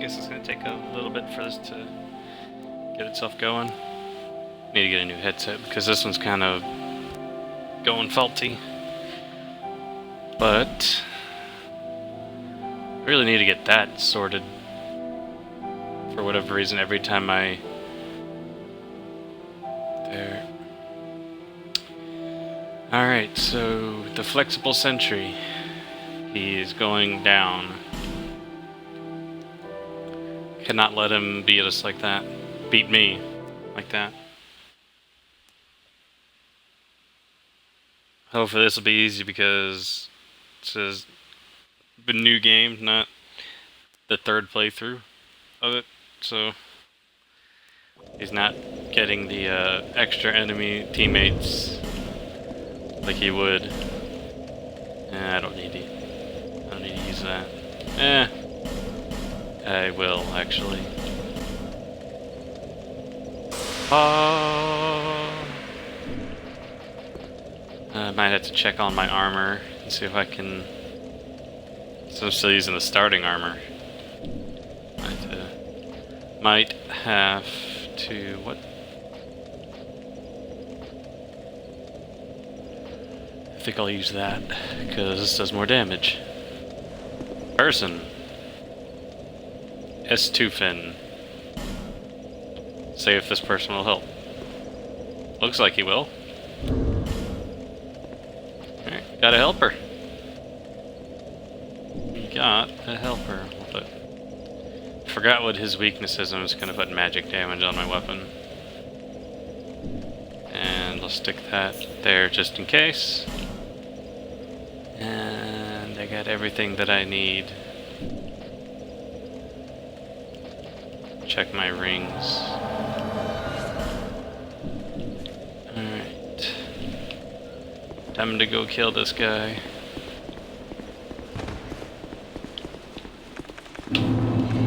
guess it's going to take a little bit for this to get itself going. Need to get a new headset because this one's kind of going faulty. But I really need to get that sorted. For whatever reason, every time I... There. Alright, so the flexible sentry. He is going down. Cannot let him beat us like that. Beat me like that. Hopefully this will be easy because it says the new game, not the third playthrough of it. So he's not getting the extra enemy teammates like he would. I don't need to use that. I will actually. I might have to check on my armor and see if I can. So I'm still using the starting armor. Might have to. What? I think I'll use that because this does more damage. Person. S2 fin. See if this person will help. Looks like he will. Alright, got a helper. We got a helper. But forgot what his weakness is. I'm just gonna put magic damage on my weapon. And I'll stick that there just in case. And I got everything that I need. Check my rings. Alright. Time to go kill this guy.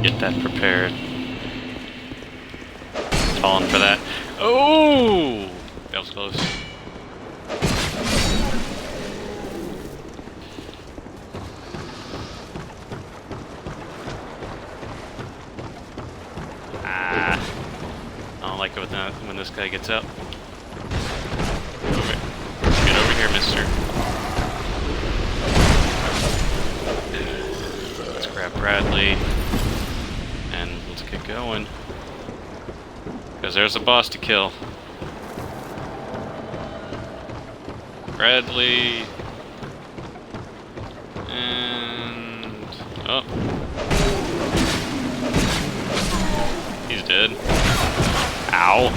Get that prepared. Falling for that. Oh! That was close. I don't like it when this guy gets up. Get over here, mister. Let's grab Bradley. And let's get going. Because there's a boss to kill. Bradley. And... oh. He's dead. Ow.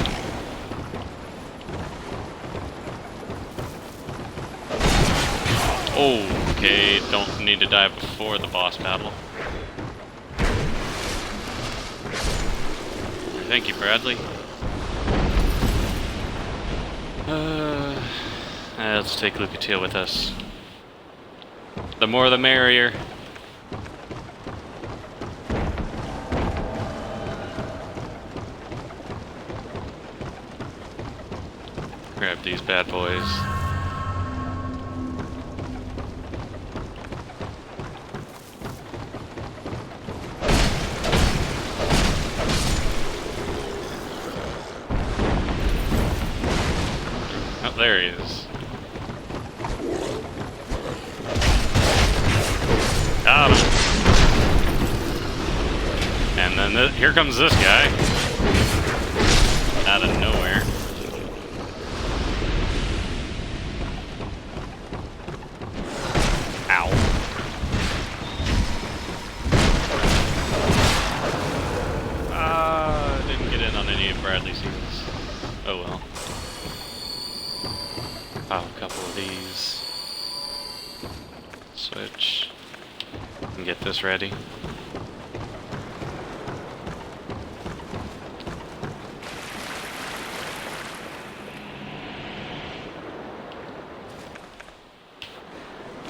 Okay, don't need to die before the boss battle. Thank you, Bradley. Let's take Lucatil with us. The more the merrier. Grab these bad boys. Oh, there he is. Got him. And then here comes this guy. Out of nowhere. Bradley sequence. Oh well. Pop a couple of these. Switch. And get this ready.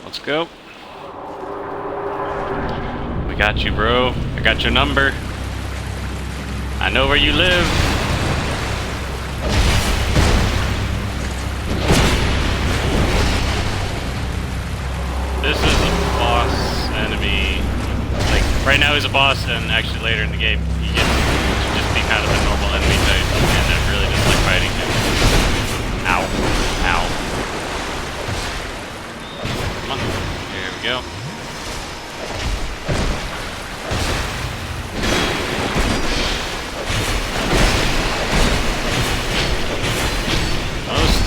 Let's go. We got you, bro. I got your number. I know where you live. This is a boss enemy, like Right now he's a boss, and actually later in the game he gets to just be kind of a normal enemy type, and I really just like fighting him. Ow. Ow. Come on. There we go. Most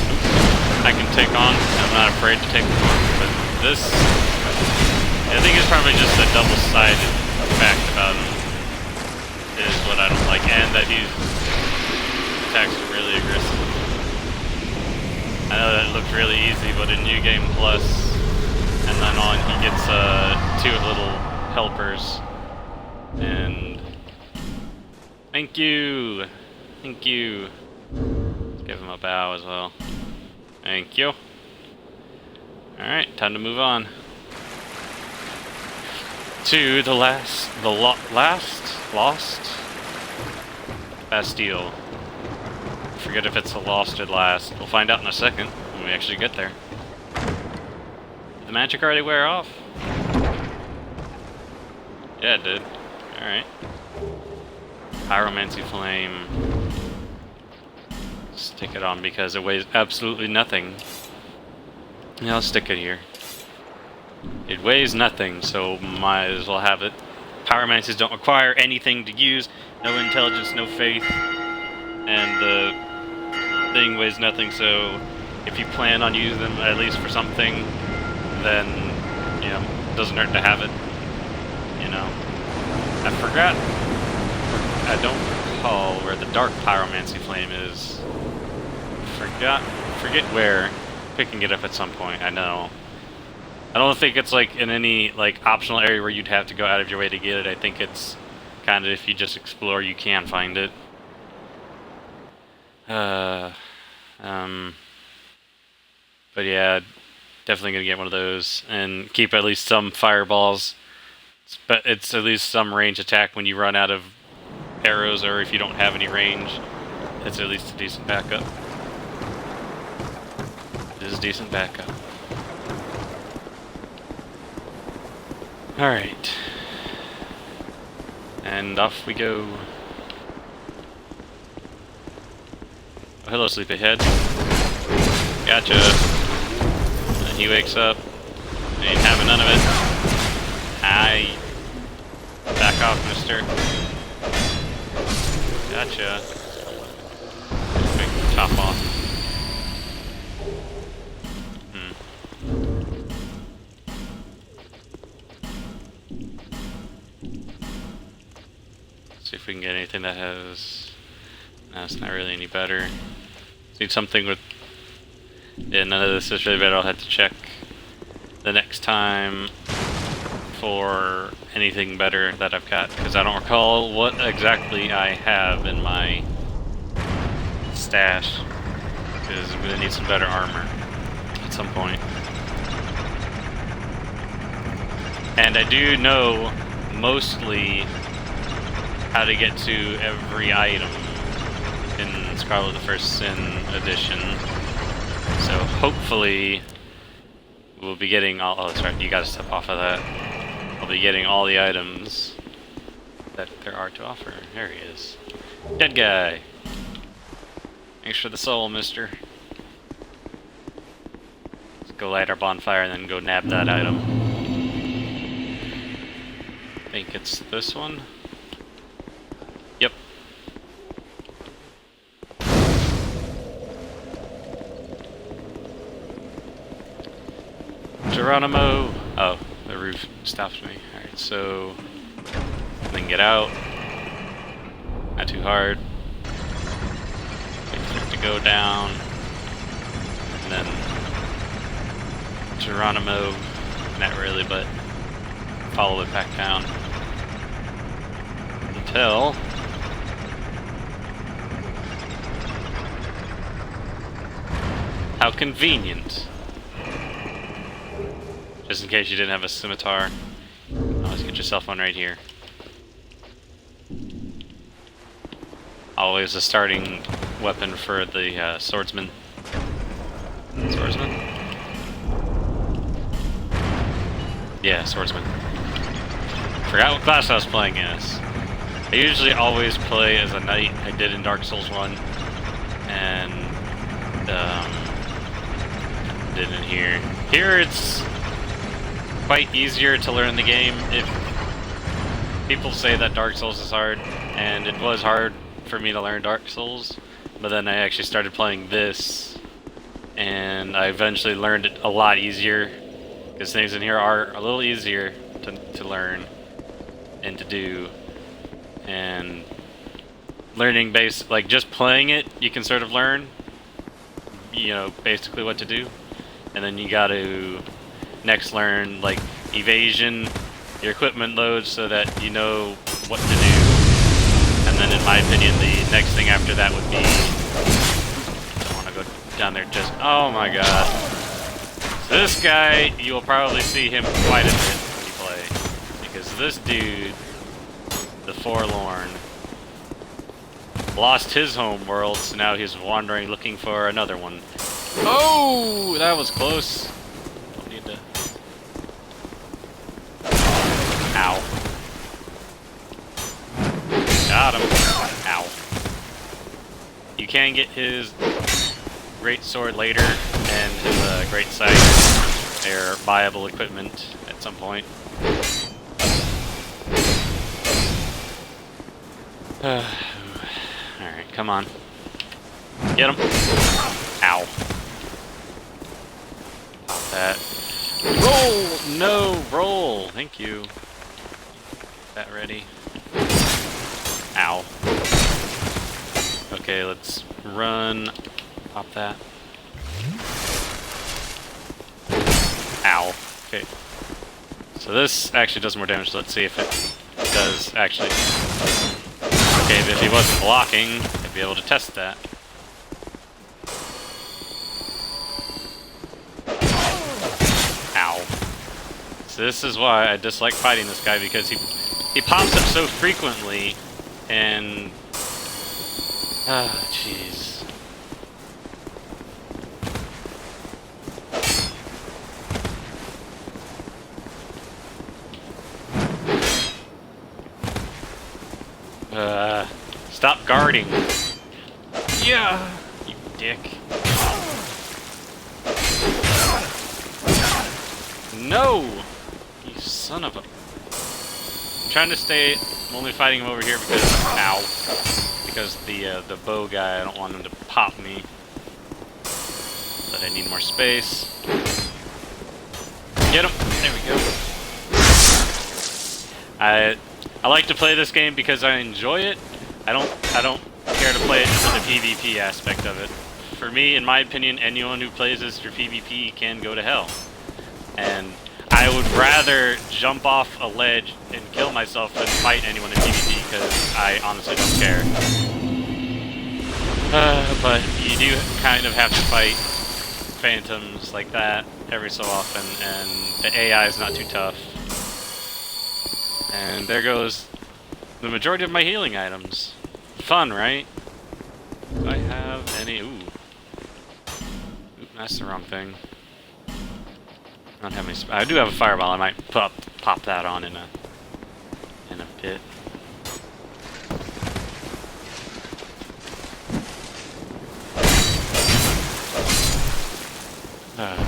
I can take on. I'm not afraid to take them on, but this, I think it's probably just a double-sided fact about him is what I don't like, and that his attacks are really aggressive. I know that looked really easy, but in New Game Plus, and then on, he gets 2 little helpers, and thank you, thank you. Let's give him a bow as well. Thank you. Alright, time to move on. To the lost Bastille. Forget if it's the lost or last. We'll find out in a second when we actually get there. Did the magic already wear off? Yeah, it did. Alright. Pyromancy flame. Stick it on because it weighs absolutely nothing. Yeah, I'll stick it here. It weighs nothing, so might as well have it. Pyromancies don't require anything to use. No intelligence, no faith. And the thing weighs nothing, so if you plan on using them at least for something, then, you know, it doesn't hurt to have it. You know. I forgot. I don't recall where the dark pyromancy flame is. Forget where. Picking it up at some point, I know. I don't think it's like in any like optional area where you'd have to go out of your way to get it. I think it's kind of if you just explore, you can find it. But yeah, definitely gonna get one of those and keep at least some fireballs. But it's at least some range attack when you run out of arrows, or if you don't have any range. It's at least a decent backup. It is a decent backup. Alright. And off we go. Oh, hello, sleepyhead. Gotcha. And he wakes up. Ain't having none of it. Aye. Back off, mister. Gotcha. Take the top off. See if we can get anything that has... No, it's not really any better. Need something with... Yeah, none of this is really better. I'll have to check the next time for anything better that I've got, because I don't recall what exactly I have in my stash, because I'm going to need some better armor at some point. And I do know mostly how to get to every item in Scarlet the First Sin edition. So hopefully we'll be getting all... Oh, sorry, you gotta step off of that. I'll be getting all the items that there are to offer. There he is. Dead guy. Thanks for the soul, mister. Let's go light our bonfire and then go nab that item. I think it's this one. Yep. Geronimo! Oh, the roof stops me. Alright, so... then get out. Not too hard. Wait for it to go down. And then... Geronimo. Not really, but... follow it back down. Until... how convenient. Just in case you didn't have a scimitar. Always get yourself one right here. Always a starting weapon for the swordsman. Swordsman? Yeah, swordsman. Forgot what class I was playing as. I usually always play as a knight. I did in Dark Souls 1. And, did in here. Here it's quite easier to learn the game. If people say that Dark Souls is hard, and it was hard for me to learn Dark Souls, but then I actually started playing this, and I eventually learned it a lot easier, because things in here are a little easier to learn and to do, and learning like just playing it, you can sort of learn, you know, basically what to do, and then you got to next learn like evasion, your equipment loads, so that you know what to do. And then in my opinion, the next thing after that would be, I don't want to go down there just, oh my god. So this guy, you will probably see him quite a bit when you play, because this dude, the Forlorn, lost his home world, so now he's wandering looking for another one. Oh, that was close. Don't need to. Ow. Got him. Ow. You can get his great sword later and his great scythe. They're viable equipment at some point. Alright, come on. Get him. Ow. Pop that. Roll! No, roll! Thank you. That ready. Ow. Okay, let's run. Pop that. Ow. Okay. So this actually does more damage, so let's see if it does actually. Okay, but if he wasn't blocking, I'd be able to test that. Ow. So this is why I dislike fighting this guy, because he pops up so frequently, and jeez. Stop guarding. Yeah, you dick. No, you son of a. I'm trying to stay. I'm only fighting him over here because, ow, because the bow guy. I don't want him to pop me. But I need more space. Get him. There we go. I like to play this game because I enjoy it. I don't care to play it for the PvP aspect of it. For me, in my opinion, anyone who plays this for PvP can go to hell. And I would rather jump off a ledge and kill myself than fight anyone in PvP, because I honestly don't care. But you do kind of have to fight phantoms like that every so often, and the AI is not too tough. And there goes the majority of my healing items. Fun, right? Do I have any? Ooh. Oop, that's the wrong thing. I don't have any. I do have a fireball. I might pop that on in a bit.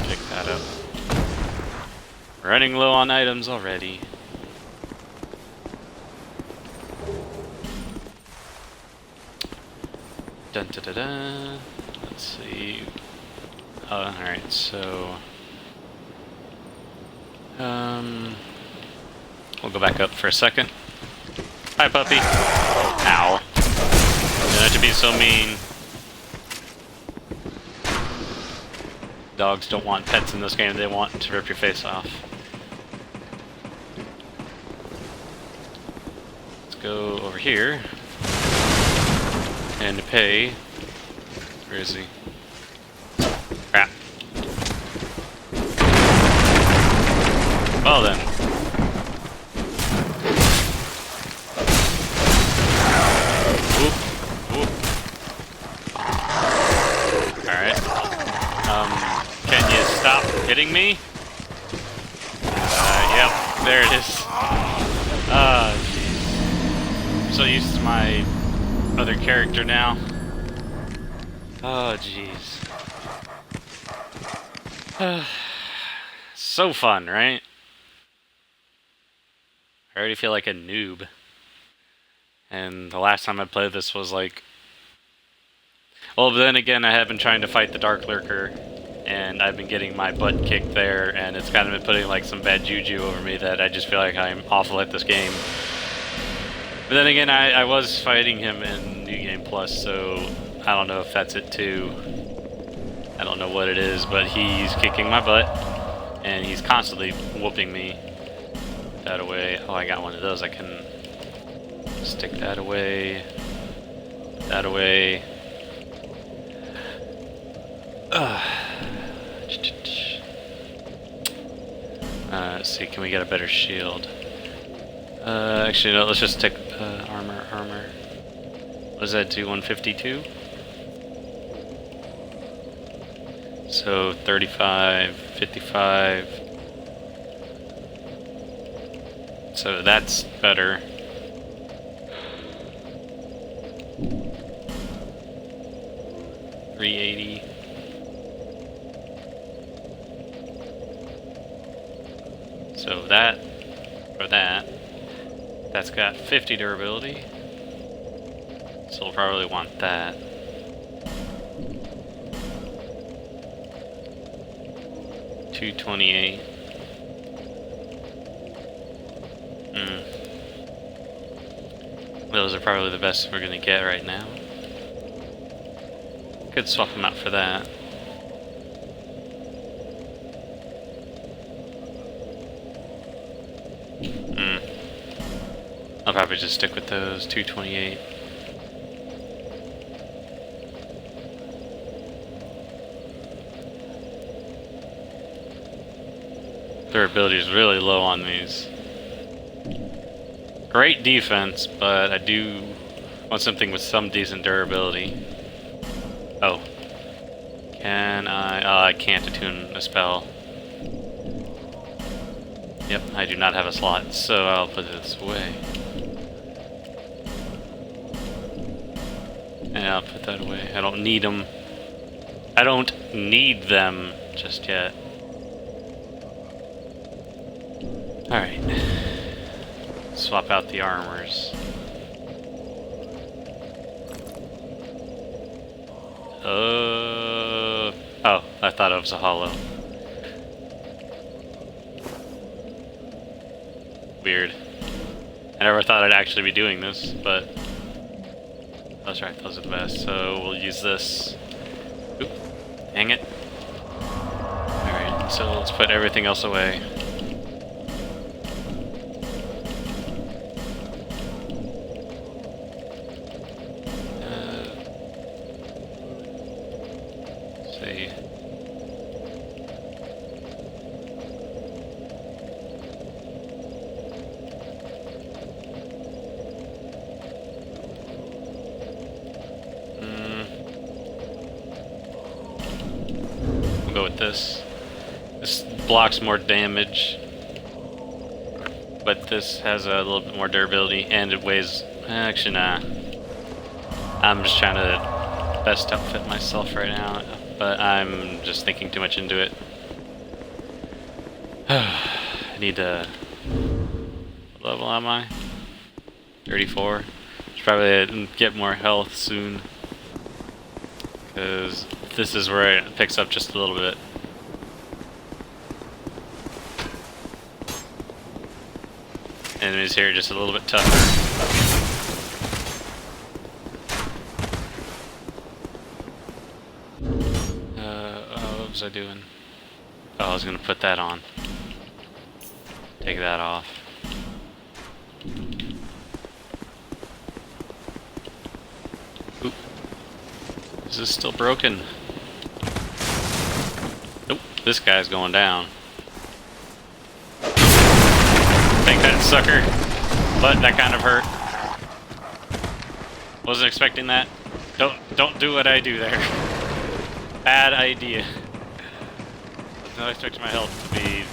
Pick that up. Running low on items already. Dun, da, da, da. Let's see. Alright, so we'll go back up for a second. Hi, puppy. Ow. You don't have to be so mean. Dogs don't want pets in this game, they want to rip your face off. Let's go over here. And pay. Where is he? Crap. Well then. Whoop. Whoop. Alright. Can you stop hitting me? Yep, there it is. Ah, jeez. I'm so used to my other character now. Oh, jeez. So fun, right? I already feel like a noob. And the last time I played this was like... Well, but then again, I have been trying to fight the Dark Lurker, and I've been getting my butt kicked there, and it's kind of been putting like some bad juju over me that I just feel like I'm awful at this game. But then again, I was fighting him in New Game Plus, so I don't know if that's it too. I don't know what it is, but he's kicking my butt, and he's constantly whooping me. That away. Oh, I got one of those. I can stick that away. That away. Let's see, can we get a better shield? Actually, no, let's just take armor. What does that do? 152? So 35, 55. So that's better. $380. So that, or that's got 50 durability. So we'll probably want that. $228. Those are probably the best we're gonna get right now. Could swap them out for that. I'll probably just stick with those. 228. Durability is really low on these. Great defense, but I do want something with some decent durability. Oh. Can I... Oh, I can't attune a spell. Yep, I do not have a slot, so I'll put this away. And I'll put that away. I don't need them. I don't need them just yet. Alright. Swap out the armors. Oh, I thought it was a hollow. Weird. I never thought I'd actually be doing this, but that's right, those are the best. So we'll use this. Oop, dang it. Alright, so let's put everything else away. See. We'll go with this. This blocks more damage, but this has a little bit more durability, and it weighs... Actually, nah. I'm just trying to best outfit myself right now, but I'm just thinking too much into it. I need to... What level am I? 34. Should probably get more health soon, because this is where it picks up just a little bit. Enemies here are just a little bit tougher. What was I doing? Oh, I was gonna put that on. Take that off. Oop. Is this still broken? Nope, this guy's going down. Take that, sucker. But that kind of hurt. Wasn't expecting that. Don't do what I do there. Bad idea. Was not expecting my health to be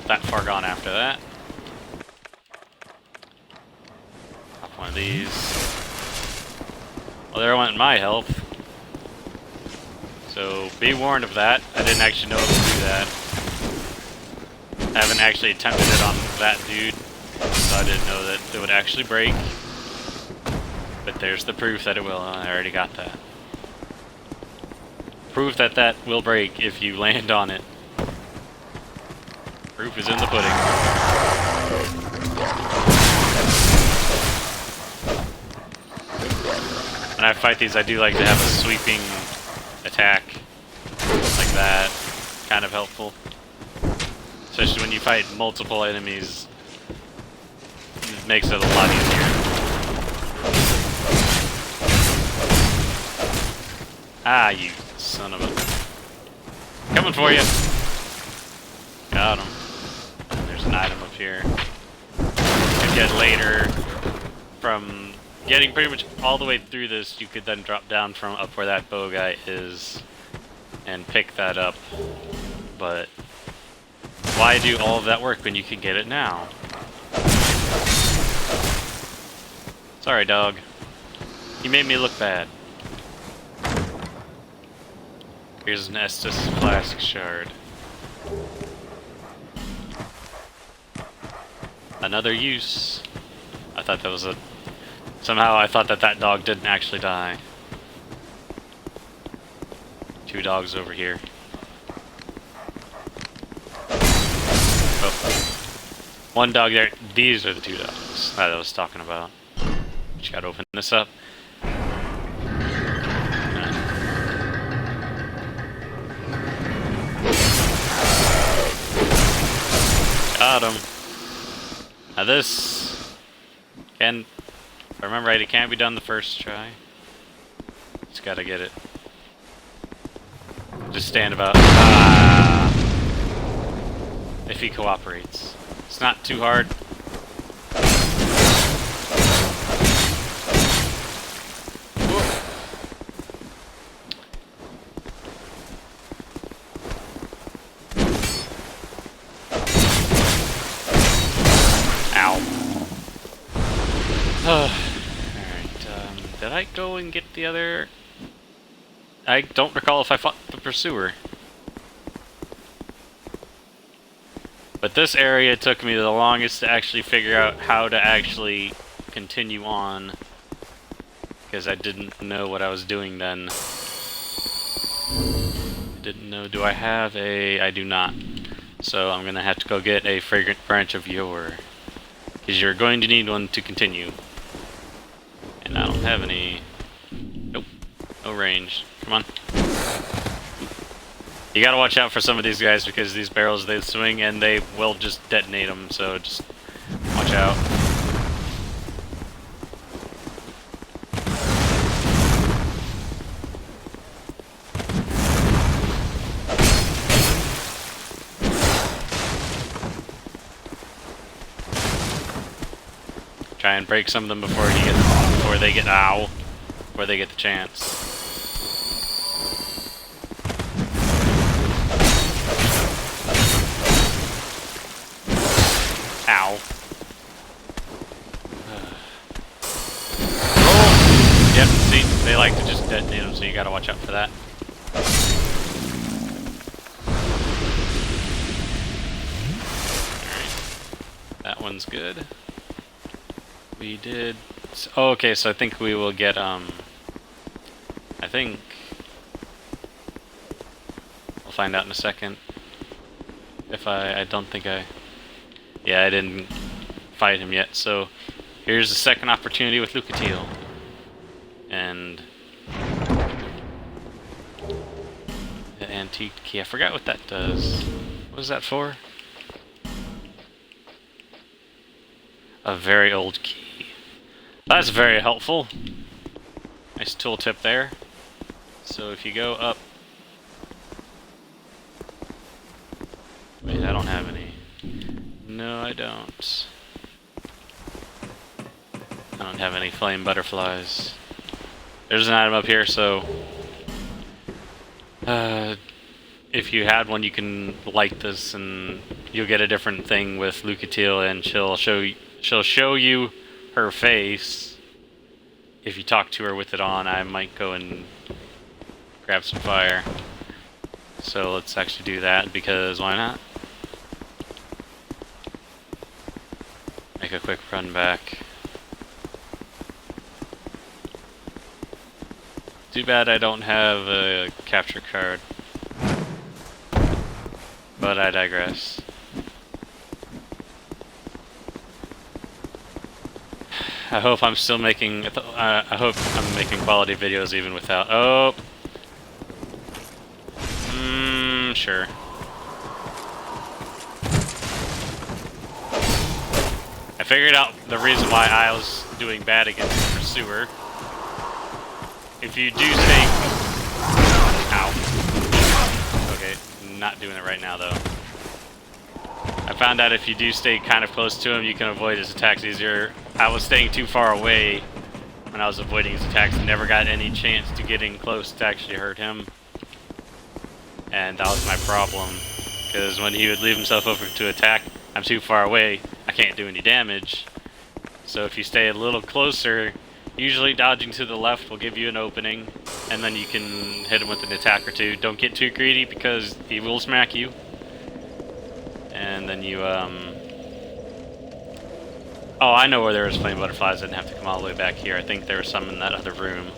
that far gone after that. one of these. Well, there went my health. So be warned of that. I didn't actually know it would do that. I haven't actually attempted it on that dude, so I didn't know that it would actually break. But there's the proof that it will. I already got that. Proof that that will break if you land on it. Proof is in the pudding. When I fight these, I do like to have a sweeping attack like that. Kind of helpful. Especially when you fight multiple enemies. It makes it a lot easier. Ah, you son of a... Coming for you! Got him. And there's an item up here. You get later from getting pretty much all the way through this, you could then drop down from up where that bow guy is and pick that up. But why do all of that work when you can get it now? Sorry, dog. You made me look bad. Here's an Estus flask shard. Another use. I thought that was a... Somehow I thought that that dog didn't actually die. Two dogs over here. Oh. One dog there. These are the two dogs that I was talking about. Just gotta open this up. Got him. Now this can, if I remember right, it can't be done the first try. Just gotta get it. Just stand about. Ah! If he cooperates. It's not too hard. Alright, did I go and get the other... I don't recall if I fought the pursuer. But this area took me the longest to actually figure out how to actually continue on. Because I didn't know what I was doing then. I didn't know, do I have a... I do not. So I'm gonna have to go get a fragrant branch of yore. Because you're going to need one to continue. And I don't have any... Nope. No range. Come on. You gotta watch out for some of these guys because these barrels, they swing and they will just detonate them, so just watch out. Try and break some of them before they get the chance. Ow. Oh! Yep, see, they like to just detonate them, so you gotta watch out for that. Alright. That one's good. We did... Oh, okay, so I think we will get, I think... We'll find out in a second. If I don't think I... Yeah, I didn't fight him yet, so... Here's the second opportunity with Lucatiel. And... The antique key. I forgot what that does. What is that for? A very old key. That's very helpful. Nice tooltip there. So if you go up... Wait, I don't have any. No, I don't. I don't have any flame butterflies. There's an item up here, so... if you had one, you can light this and you'll get a different thing with Lucatiel, and she'll show you her face, if you talk to her with it on, I might go and grab some fire. So let's actually do that, because why not? Make a quick run back. Too bad I don't have a capture card. But I digress. I hope I'm still making. I hope I'm making quality videos even without. Oh. Sure. I figured out the reason why I was doing bad against the pursuer. If you do stay. Ow. Okay, not doing it right now though. I found out if you do stay kind of close to him, you can avoid his attacks easier. I was staying too far away when I was avoiding his attacks and never got any chance to get in close to actually hurt him. And that was my problem, because when he would leave himself open to attack, I'm too far away, I can't do any damage. So if you stay a little closer, usually dodging to the left will give you an opening, and then you can hit him with an attack or two. Don't get too greedy, because he will smack you. And then you, Oh, I know where there was flame butterflies. I didn't have to come all the way back here. I think there were some in that other room.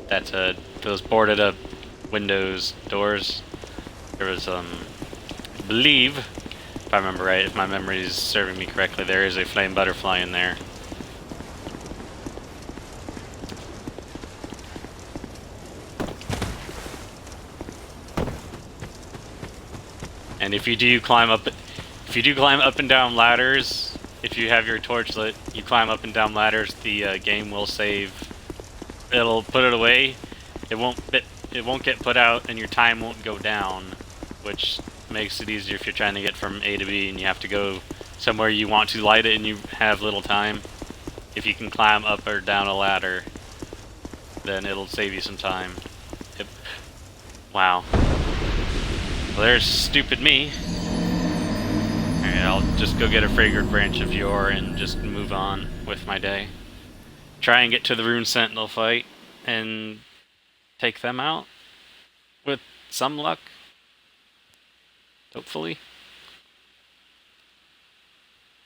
That's, those boarded up windows, doors. There was, I believe, if I remember right, if my memory is serving me correctly, there is a flame butterfly in there. And if you do climb up and down ladders, if you have your torch lit, you climb up and down ladders, the game will save. It'll put it away. It won't get put out, and your time won't go down, which makes it easier if you're trying to get from A to B and you have to go somewhere you want to light it and you have little time. If you can climb up or down a ladder, then it'll save you some time. Wow. Well, there's stupid me. Alright, I'll just go get a fragrant branch of yore and just move on with my day. Try and get to the Rune Sentinel fight and take them out with some luck. Hopefully.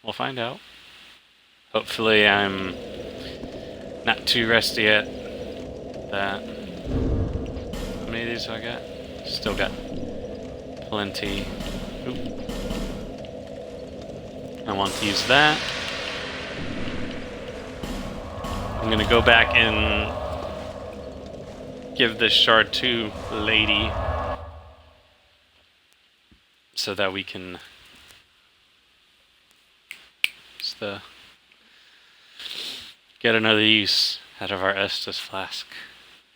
We'll find out. Hopefully I'm not too rusty at that. How many of these do I got? Still got plenty. Oop. I want to use that. I'm gonna go back and give this shard to Lady so that we can get another use out of our Estus flask.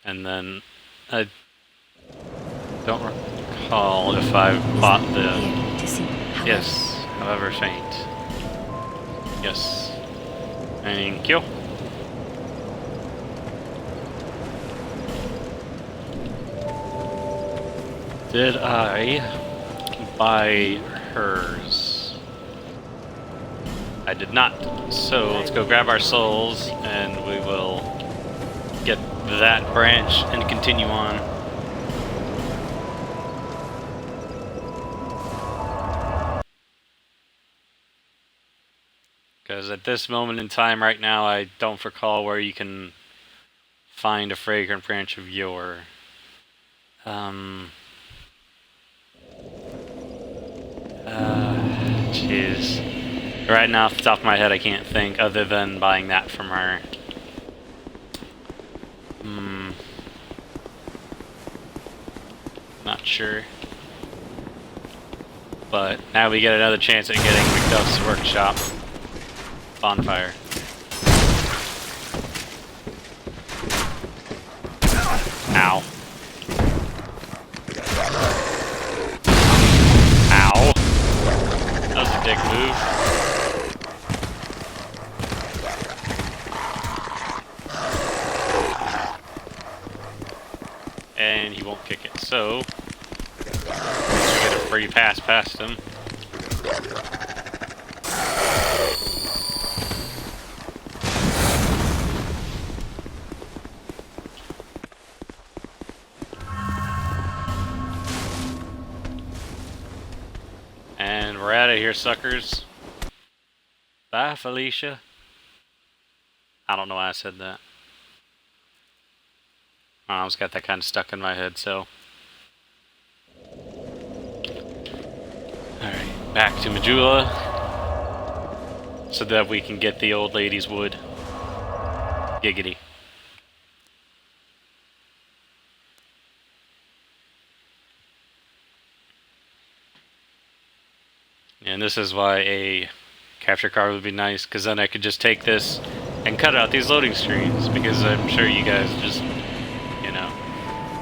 And then I don't recall if I bought the yes, however faint. Yes. Thank you. Did I buy hers? I did not. So let's go grab our souls and we will get that branch and continue on. Because at this moment in time right now, I don't recall where you can find a fragrant branch of yore. Jeez. Right now, off the top of my head, I can't think other than buying that from her. Not sure. But now we get another chance at getting Macduff's workshop. Bonfire. Ow. Ow. That was a dick move. And he won't kick it, so we get a free pass past him. we're out of here, suckers. Bye, Felicia. I don't know why I said that. I just got that kind of stuck in my head, so. Alright, back to Majula. So that we can get the old lady's wood. Giggity. And this is why a capture card would be nice, because then I could just take this and cut out these loading screens, because I'm sure you guys just, you know,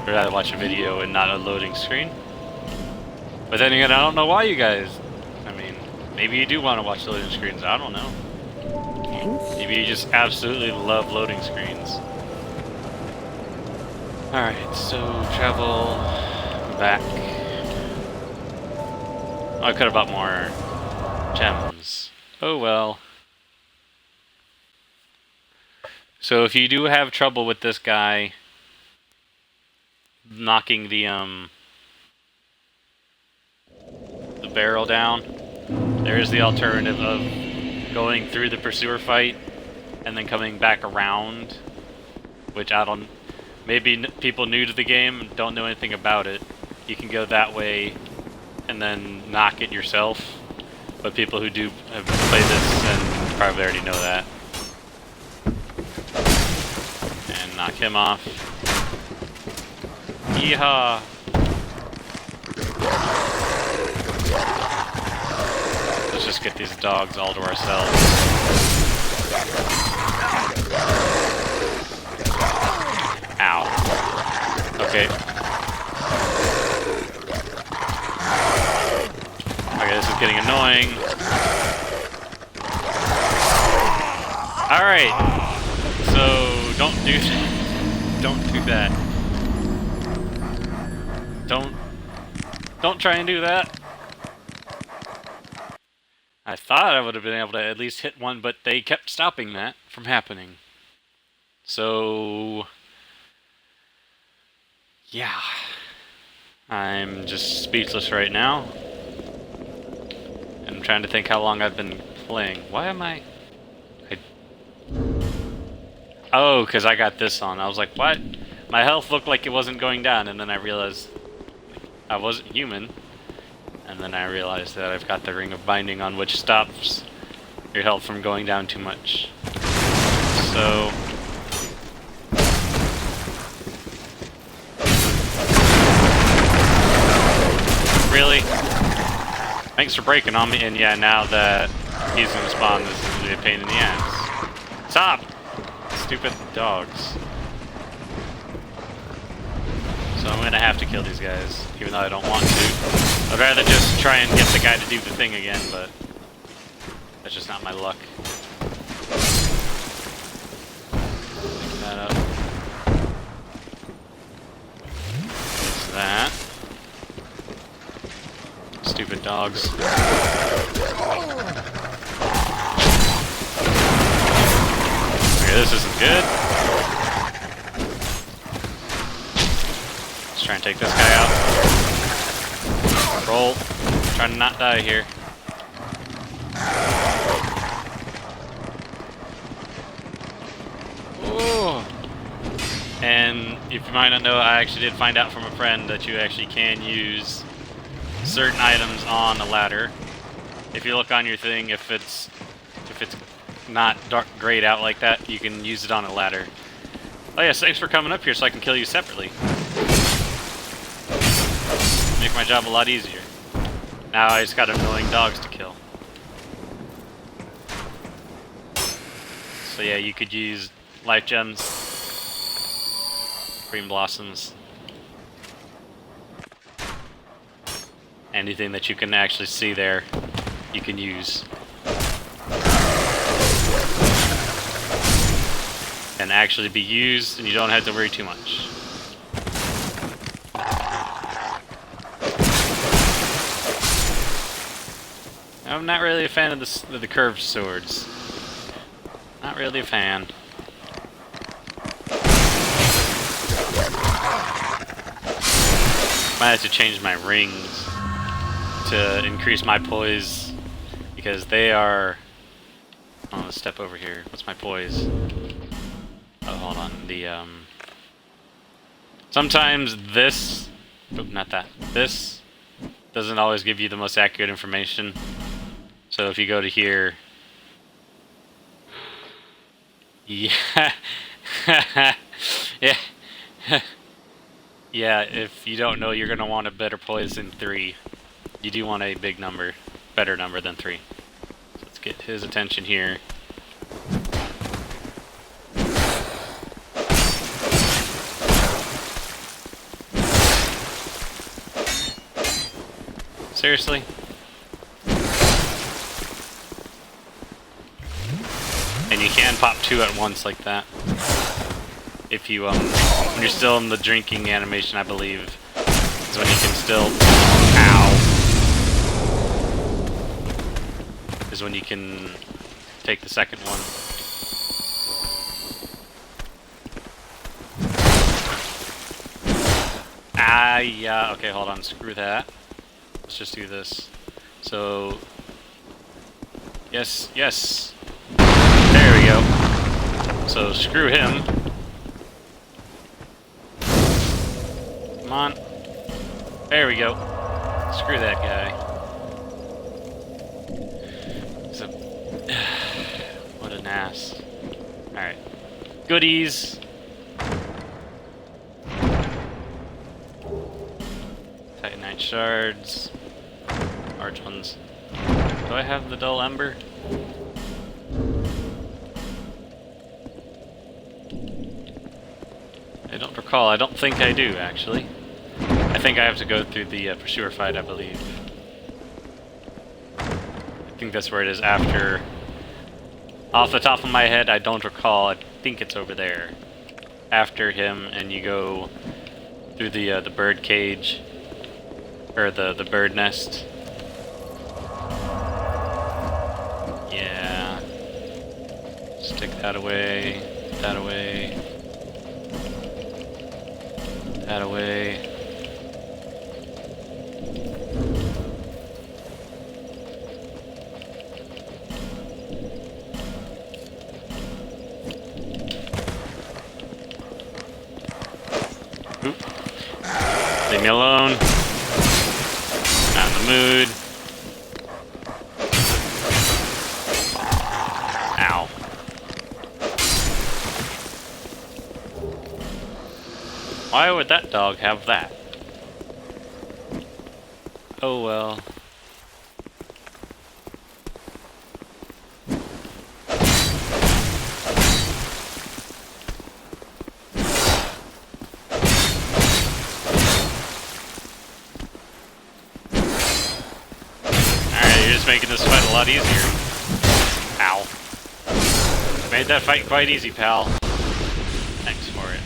would rather watch a video and not a loading screen. But then again, I don't know why you guys, I mean, maybe you do want to watch loading screens, I don't know. Maybe you just absolutely love loading screens. Alright, so travel back. Oh, I could have bought more gems. Oh well. So if you do have trouble with this guy knocking the barrel down, there is the alternative of going through the pursuer fight and then coming back around, which I don't, maybe people new to the game don't know anything about it. You can go that way and then knock it yourself, but people who do have played this and probably already know that. And knock him off. Yeehaw! Let's just get these dogs all to ourselves. Ow. Okay. Okay, this is getting annoying. Alright. So, don't do that. Don't try and do that. I thought I would have been able to at least hit one, but they kept stopping that from happening. So, yeah. I'm just speechless right now. I'm trying to think how long I've been playing. Why am I... Oh, because I got this on. I was like, what? My health looked like it wasn't going down, and then I realized I wasn't human. And then I realized that I've got the Ring of Binding on, which stops your health from going down too much. So... Really? Thanks for breaking on me, and yeah, now that he's gonna spawn, this is gonna be a pain in the ass. Stop! Stupid dogs. So I'm gonna have to kill these guys, even though I don't want to. I'd rather just try and get the guy to do the thing again, but that's just not my luck. Pick that up. There's that. Stupid dogs. Okay, this isn't good. Let's try and take this guy out. Roll. Try to not die here. Ooh. And if you might not know, I actually did find out from a friend that you actually can use certain items on a ladder. If you look on your thing, if it's not grayed out like that, you can use it on a ladder. Oh yes, thanks for coming up here so I can kill you separately. Make my job a lot easier. Now I just got annoying dogs to kill. So yeah, you could use life gems, green blossoms, anything that you can actually see there, you can use. And actually be used, and you don't have to worry too much. I'm not really a fan of the curved swords. Not really a fan. Might have to change my rings to increase my poise because they are... Oh, let's step over here. What's my poise? Oh, hold on. Sometimes this... Oh, not that. This doesn't always give you the most accurate information. So if you go to here... Yeah. Yeah. Yeah, if you don't know, you're going to want a better poise than 3. You do want a big number. Better number than 3. So let's get his attention here. Seriously? And you can pop 2 at once like that. If you, when you're still in the drinking animation, I believe, is when you can still... Ow! Is when you can take the second one. Ah, yeah, okay, hold on, screw that. Let's just do this. So... Yes, yes! There we go. So, screw him. Come on. There we go. Screw that guy. So, what an ass. Alright. Goodies! Titanite shards. Large ones. Do I have the dull ember? I don't recall. I don't think I do, actually. I think I have to go through the pursuer fight, I believe. I think that's where it is after... Off the top of my head, I don't recall. I think it's over there. After him, and you go through the bird cage. Or the bird nest. Yeah. Stick that away. That away. That away. Oop. Leave me alone. Not in the mood. Ow. Why would that dog have that? Oh well. Making this fight a lot easier. Ow. Made that fight quite easy, pal. Thanks for it.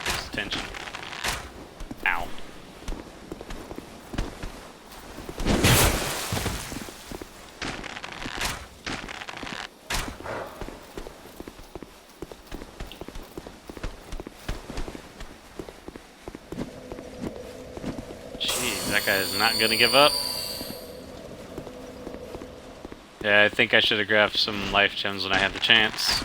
Just attention. Ow. That guy is not gonna give up. Yeah, I think I should have grabbed some life gems when I had the chance.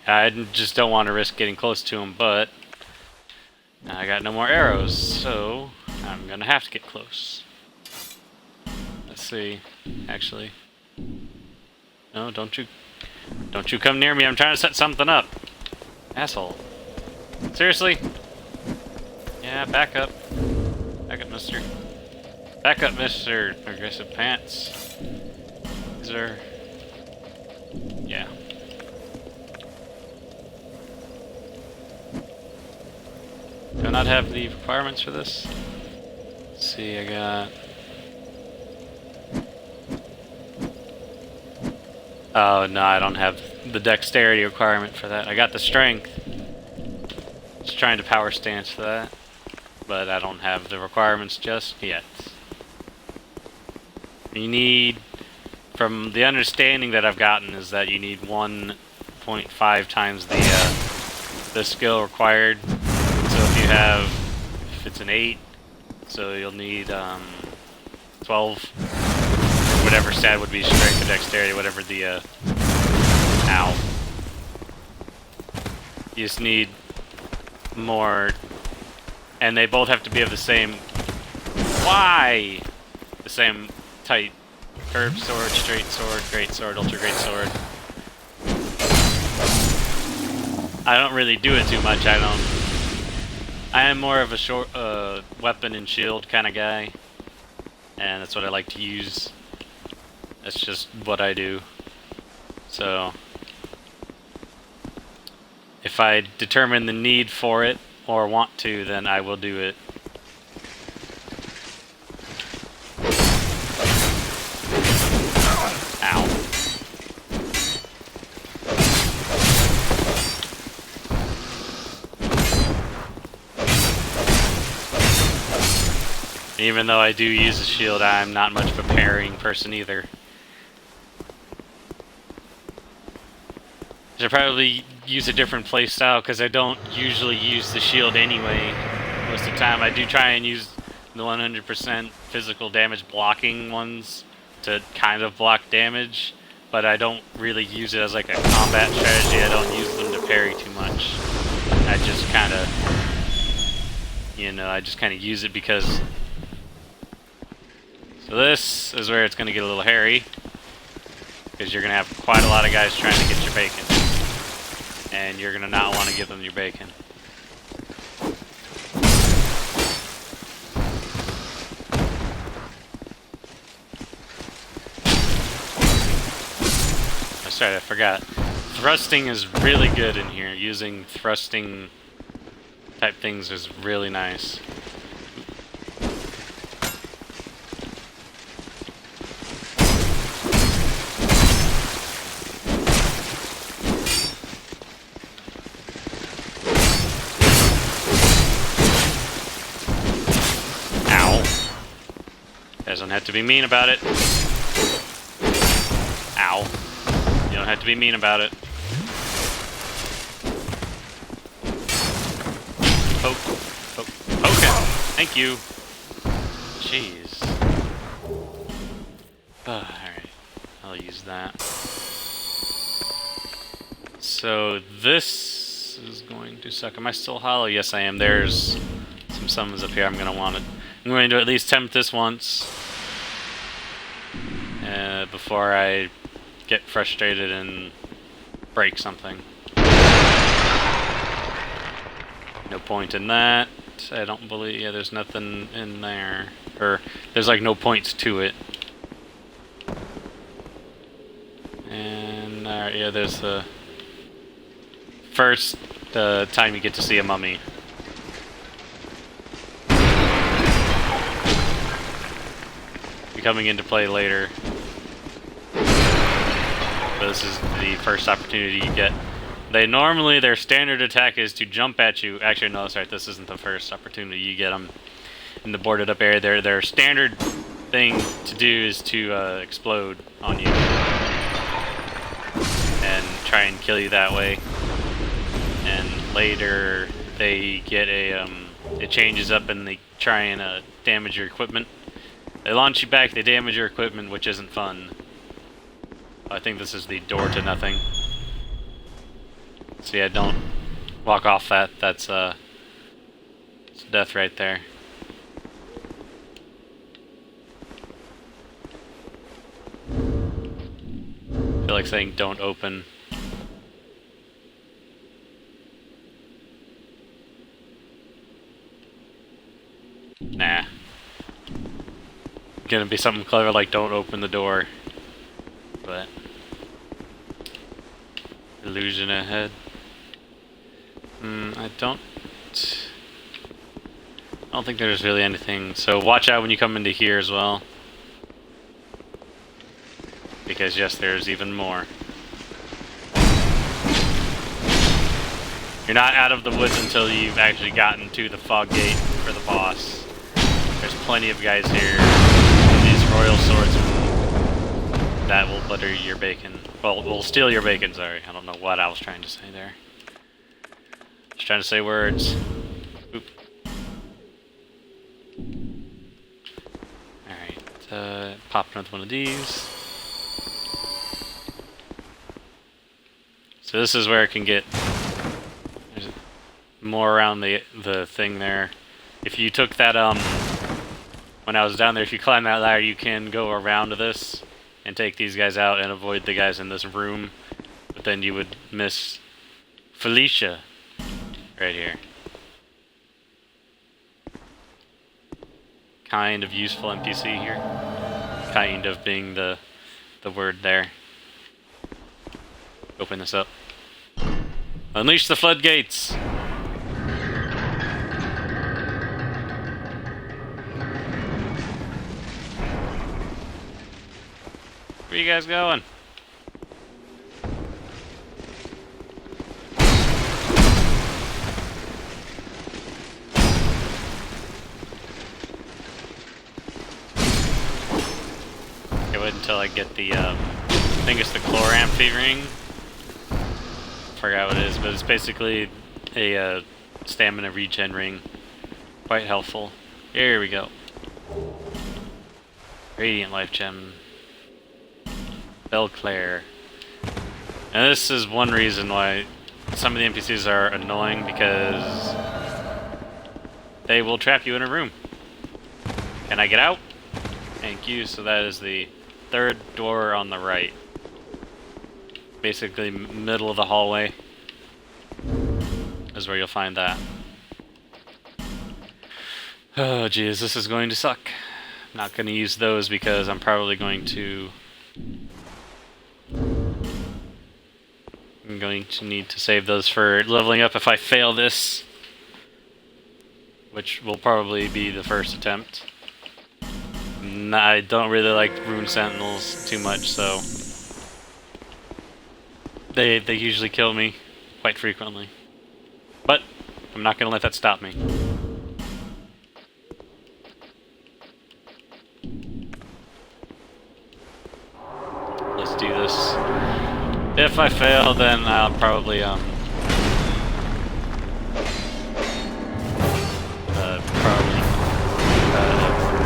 I just don't want to risk getting close to him, but I got no more arrows, so I'm gonna have to get close. Let's see, actually. No, don't you come near me, I'm trying to set something up. Asshole. Seriously? Yeah, back up. Back up, mister. Back up, Mr. Aggressive Pants. These are... Yeah. Do I not have the requirements for this? Let's see, I got... Oh no, I don't have the dexterity requirement for that. I got the strength. Just trying to power stance for that. But I don't have the requirements just yet. You need, from the understanding that I've gotten, is that you need 1.5 times the skill required. So if it's an 8, so you'll need 12, whatever stat would be strength or dexterity, whatever the ow. You just need more, and they both have to be of the same. Why? The same type. Curved sword, straight sword, great sword, ultra great sword. I don't really do it too much. I am more of a short weapon and shield kind of guy, and that's what I like to use. That's just what I do. So if I determine the need for it or want to, then I will do it. Ow. Even though I do use a shield, I'm not much of a parrying person either. I should probably use a different playstyle because I don't usually use the shield anyway. Most of the time I do try and use the 100% physical damage blocking ones to kind of block damage, but I don't really use it as like a combat strategy. I don't use them to parry too much. I just kind of, I just kind of use it because... So this is where it's going to get a little hairy, because you're going to have quite a lot of guys trying to get your bacon. And you're going to not want to give them your bacon. Oh, sorry, I forgot. Thrusting is really good in here. Using thrusting type things is really nice. You guys don't have to be mean about it. Ow. You don't have to be mean about it. Poke. Poke. Poke him. Thank you. Jeez. Alright. I'll use that. So this is going to suck. Am I still hollow? Yes, I am. There's some summons up here. I'm going to want it. I'm going to at least attempt this once before I get frustrated and break something. No point in that. I don't believe... Yeah, there's nothing in there. Or, there's like no points to it. And, yeah, there's the first time you get to see a mummy. Coming into play later. But this is the first opportunity you get. Normally, their standard attack is to jump at you. Actually, no, sorry, this isn't the first opportunity you get them in the boarded up area. Their standard thing to do is to explode on you. And try and kill you that way. And later, they get a, it changes up and they try and damage your equipment. They launch you back, they damage your equipment, which isn't fun. I think this is the door to nothing. So yeah, don't walk off that. That's it's death right there. I feel like saying don't open. Nah. Gonna be something clever like don't open the door, but illusion ahead. I don't think there's really anything, so watch out when you come into here as well, because yes, there's even more. You're not out of the woods until you've actually gotten to the fog gate for the boss. There's plenty of guys here. These royal swords that will butter your bacon. Well, will steal your bacon, sorry. I don't know what I was trying to say there. Just trying to say words. Oop. Alright, pop another one of these. So this is where it can get more around the thing there. If you took that, when I was down there, if you climb that ladder, you can go around this and take these guys out and avoid the guys in this room. But then you would miss Felicia right here. Kind of useful NPC here. Kind of being the word there. Open this up. Unleash the floodgates! Where you guys going? Okay, wait until I get the, I think it's the chloramphy ring. Forgot what it is, but it's basically a stamina regen ring. Quite helpful. Here we go. Radiant life gem. Belclair. And this is one reason why some of the NPCs are annoying, because they will trap you in a room. Can I get out? Thank you. So that is the third door on the right. Basically middle of the hallway is where you'll find that. Oh geez, this is going to suck. I'm not going to use those because I'm probably going to need to save those for leveling up if I fail this, which will probably be the first attempt. I don't really like rune sentinels too much, so they usually kill me quite frequently. But I'm not going to let that stop me. Let's do this. If I fail, then I'll probably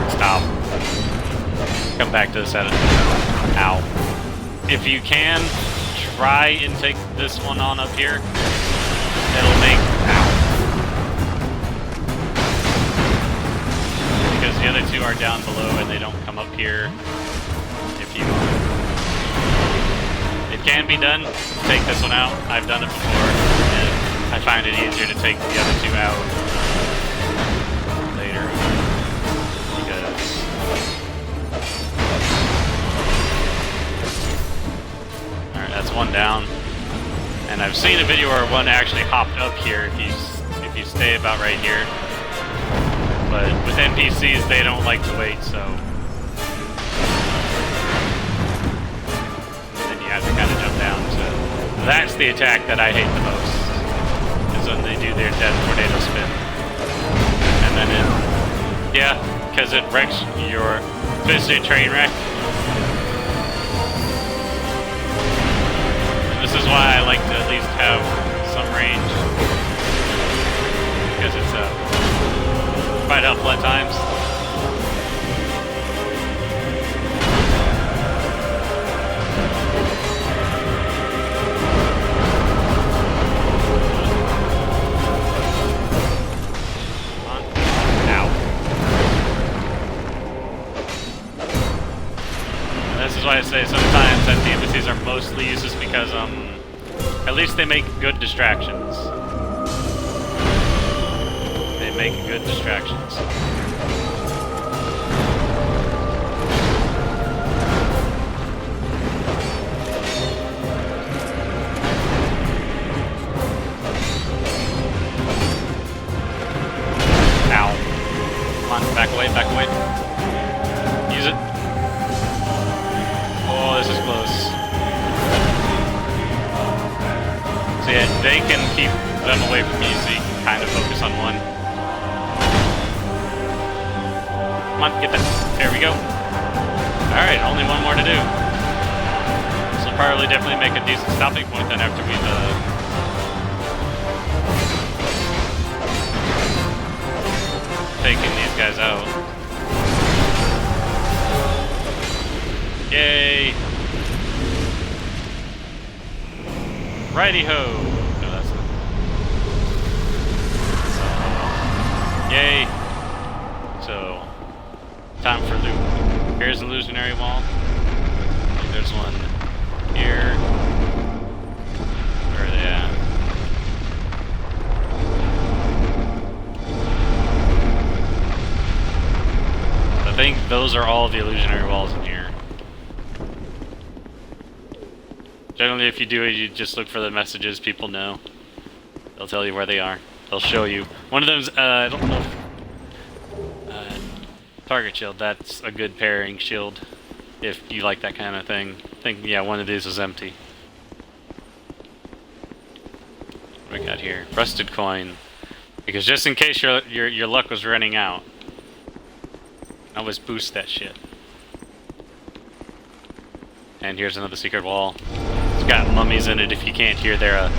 stop. Come back to this at it. Ow. If you can, try and take this one on up here. It'll make... Ow. Because the other two are down below and they don't come up here. If you... It can be done. Take this one out. I've done it before. And I find it easier to take the other two out later. Because... Alright, that's one down. And I've seen a video where one actually hopped up here if you stay about right here. But with NPCs, they don't like to wait, so... Then you have to kind of jump down, so... That's the attack that I hate the most. Is when they do their death tornado spin. And then it... Yeah, because it wrecks your... Basically a train wreck. This is why I like to at least have some range, because it's quite helpful at times. Ow. And this is why I say sometimes that the NPCs are mostly useless because at least they make good distractions. They make good distractions. Ow. Come on, back away, back away. Use it. Oh, this is close. So yeah, they can keep them away from me so you can kind of focus on one. Come on, get that. There we go. Alright, only one more to do. This will probably definitely make a decent stopping point then after we've taken these guys out. Yay! Righty-ho! No, that's not. Yay! So, time for loot. Here's an illusionary wall. There's one here. Where are they at? I think those are all the illusionary walls in here. Generally, if you do it, you just look for the messages people know. They'll tell you where they are. They'll show you. One of them's, I don't know if, target shield. That's a good pairing shield if you like that kind of thing. I think, yeah, one of these is empty. What do we got here? Rusted coin. Because just in case your luck was running out, always boost that shit. And here's another secret wall. It's got mummies in it. If you can't hear that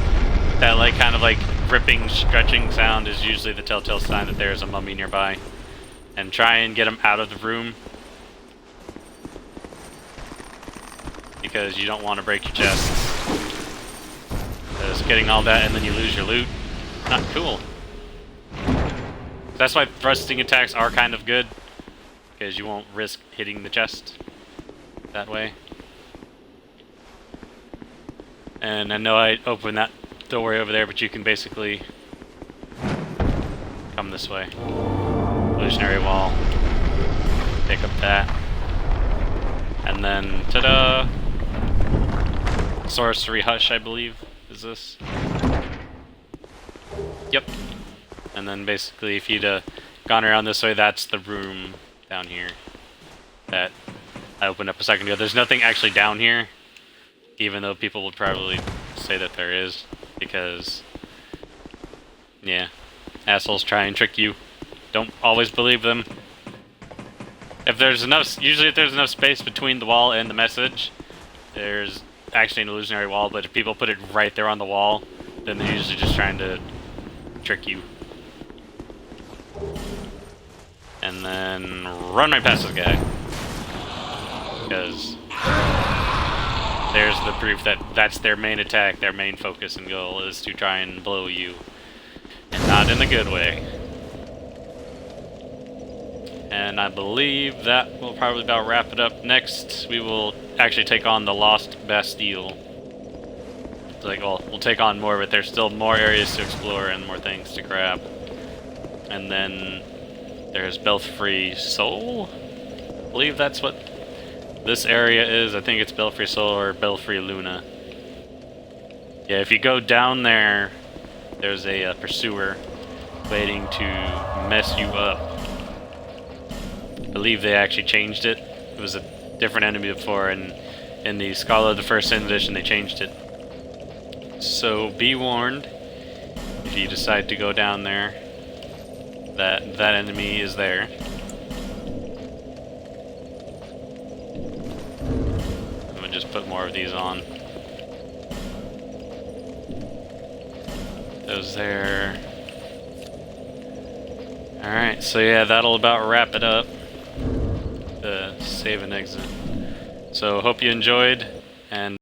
like kind of like ripping, stretching sound is usually the telltale sign that there's a mummy nearby. And try and get them out of the room, because you don't want to break your chests. Because getting all that and then you lose your loot, not cool. That's why thrusting attacks are kind of good, because you won't risk hitting the chest that way. And I know I opened that doorway over there, but you can basically come this way. Illusionary wall. Pick up that. And then, ta-da! Sorcery Hush, I believe, is this. Yep. And then basically, if you'd gone around this way, that's the room down here that I opened up a second ago. There's nothing actually down here, even though people would probably say that there is, because, yeah, assholes try and trick you. Don't always believe them. If there's enough, usually if there's enough space between the wall and the message, there's actually an illusionary wall, but if people put it right there on the wall, then they're usually just trying to trick you. And then run right past this guy. Because there's the proof that that's their main attack, their main focus and goal is to try and blow you. And not in a good way. And I believe that will probably about wrap it up. Next, we will actually take on the Lost Bastille. It's like, well, we'll take on more, but there's still more areas to explore and more things to grab. And then there's Belfry Soul? I believe that's what this area is. I think it's Belfry Soul or Belfry Luna. Yeah, if you go down there, there's a pursuer waiting to mess you up. I believe they actually changed it. It was a different enemy before, and in the Scholar of the First Sin edition they changed it. So be warned, if you decide to go down there, that enemy is there. I'm gonna just put more of these on. Those there. Alright, so yeah, that'll about wrap it up. The save and exit. So hope you enjoyed, and